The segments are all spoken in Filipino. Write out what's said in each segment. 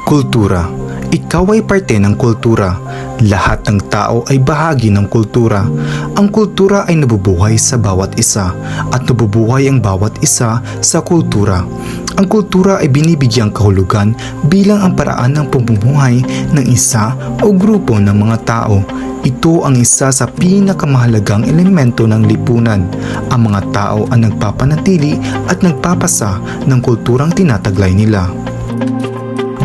Kultura. Ikaw ay parte ng kultura. Lahat ng tao ay bahagi ng kultura. Ang kultura ay nabubuhay sa bawat isa at nabubuhay ang bawat isa sa kultura. Ang kultura ay binibigyang kahulugan bilang ang paraan ng pamumuhay ng isa o grupo ng mga tao. Ito ang isa sa pinakamahalagang elemento ng lipunan. Ang mga tao ang nagpapanatili at nagpapasa ng kulturang tinataglay nila.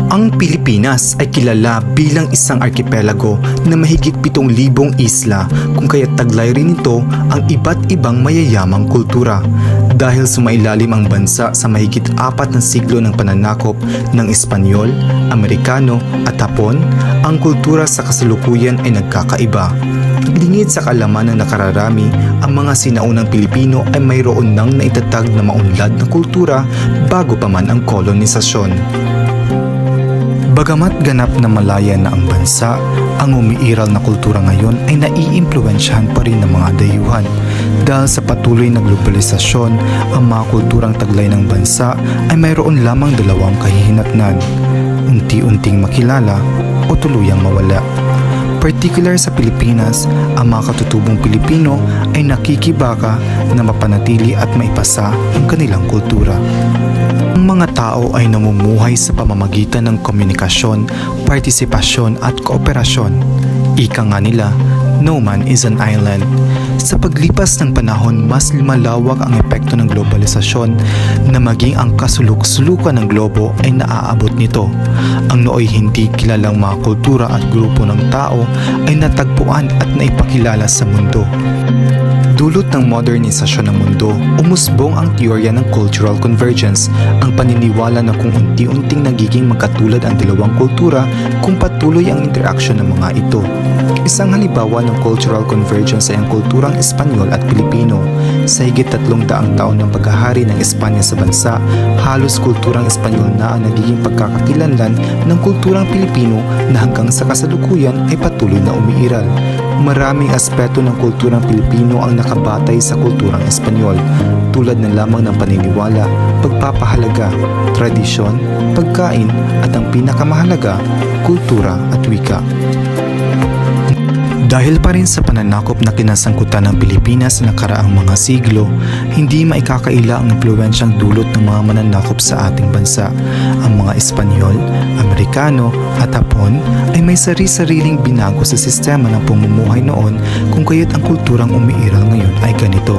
Ang Pilipinas ay kilala bilang isang arkipelago na mahigit 7,000 isla, kung kaya't taglay rin ito ang iba't ibang mayayamang kultura. Dahil sumailalim ang bansa sa mahigit 4 na siglo ng pananakop ng Espanyol, Amerikano at Hapon, ang kultura sa kasalukuyan ay nagkakaiba. Lingid sa kaalaman ng nakararami, ang mga sinaunang Pilipino ay mayroon nang naitatag na maunlad na kultura bago pa man ang kolonisasyon. Bagamat ganap na malaya na ang bansa, ang umiiral na kultura ngayon ay naiimpluwensyahan pa rin ng mga dayuhan. Dahil sa patuloy na globalisasyon, ang mga kulturang taglay ng bansa ay mayroon lamang dalawang kahihinatnan: unti-unting makilala o tuluyang mawala. Partikular sa Pilipinas, ang mga katutubong Pilipino ay nakikibaka na mapanatili at maipasa ang kanilang kultura. Ang mga tao ay namumuhay sa pamamagitan ng komunikasyon, partisipasyon at kooperasyon. Ika nga nila, no man is an island. Sa paglipas ng panahon, mas lumalawak ang epekto ng globalisasyon na maging ang kasuluk-sulukan ng globo ay naaabot nito. Ang nooy hindi kilalang mga kultura at grupo ng tao ay natagpuan at naipakilala sa mundo. Dulot ng modernisasyon ng mundo, umusbong ang teorya ng cultural convergence, ang paniniwala na kung unti-unting nagiging magkatulad ang dalawang kultura kung patuloy ang interaksyon ng mga ito. Isang halimbawa ng cultural convergence ay ang kulturang Espanyol at Pilipino. Sa higit 300 taon ng paghahari ng Espanya sa bansa, halos kulturang Espanyol na ang nagiging pagkakakilanlan ng kulturang Pilipino na hanggang sa kasalukuyan ay patuloy na umiiral. Maraming aspeto ng kulturang Pilipino ang nakabatay sa kulturang Espanyol, tulad na lamang ng paniniwala, pagpapahalaga, tradisyon, pagkain at ang pinakamahalaga, kultura at wika. Dahil pa rin sa pananakop na kinasangkutan ng Pilipinas sa nakaraang mga siglo, hindi maikakaila ang impluwensyang dulot ng mga mananakop sa ating bansa. Ang mga Espanyol, Amerikano at Hapon ay may sari-sariling binago sa sistema ng pamumuhay noon, kung kaya't ang kulturang umiiral ngayon ay ganito.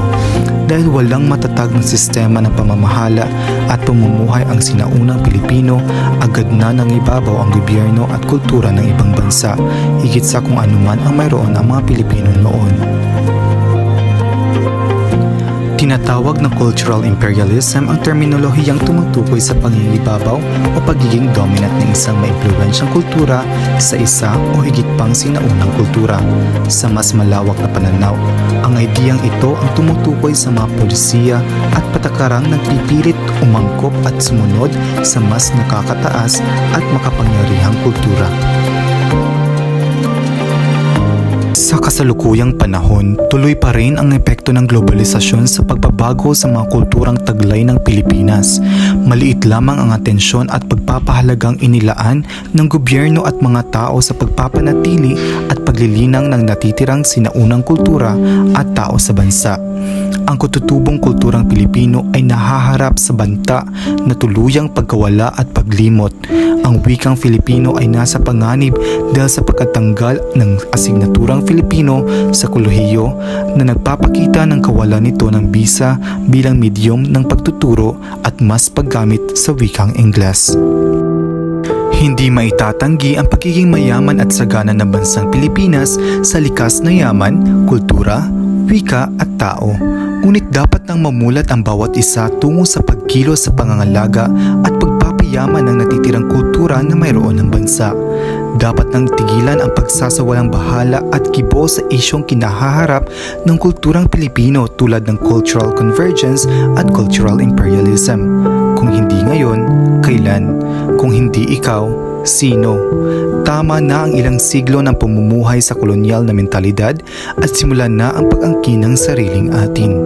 Dahil walang matatag ng sistema ng pamamahala at pamumuhay ang sinaunang Pilipino, agad na nangibabaw ang gobyerno at kultura ng ibang bansa, higit sa kung anuman ang mayroon ang mga Pilipino noon. Tinatawag na cultural imperialism ang terminolohiyang tumutukoy sa pangingibabaw o pagiging dominant ng isang maimpluwensyang kultura sa isa o higit pang sinaunang kultura. Sa mas malawak na pananaw, ang ideyang ito ang tumutukoy sa mga polisiya at patakarang nagpipilit umangkop at sumunod sa mas nakakataas at makapangyarihang kultura. Sa kasalukuyang panahon, tuloy pa rin ang epekto ng globalisasyon sa pagbabago sa mga kulturang taglay ng Pilipinas. Maliit lamang ang atensyon at pagpapahalagang inilaan ng gobyerno at mga tao sa pagpapanatili at paglilinang ng natitirang sinaunang kultura at tao sa bansa. Ang katutubong kulturang Pilipino ay nahaharap sa banta na tuluyang pagkawala at paglimot. Ang wikang Filipino ay nasa panganib dahil sa pagkatanggal ng asignaturang Filipino sa kolehiyo na nagpapakita ng kawalan nito ng bisa bilang medyum ng pagtuturo at mas paggamit sa wikang Ingles. Hindi maitatanggi ang pagiging mayaman at sagana ng bansang Pilipinas sa likas na yaman, kultura, wika at tao. Ngunit dapat nang mamulat ang bawat isa tungo sa pagkilos sa pangangalaga at pagpapayaman ng natitirang kultura na mayroon ng bansa. Dapat nang tigilan ang pagsasawalang bahala at kibo sa isyong kinahaharap ng kulturang Pilipino tulad ng cultural convergence at cultural imperialism. Kung hindi ngayon, kailan? Kung hindi ikaw, sino? Tama na ang ilang siglo ng pamumuhay sa kolonyal na mentalidad at simulan na ang pag-angkin ng sariling atin.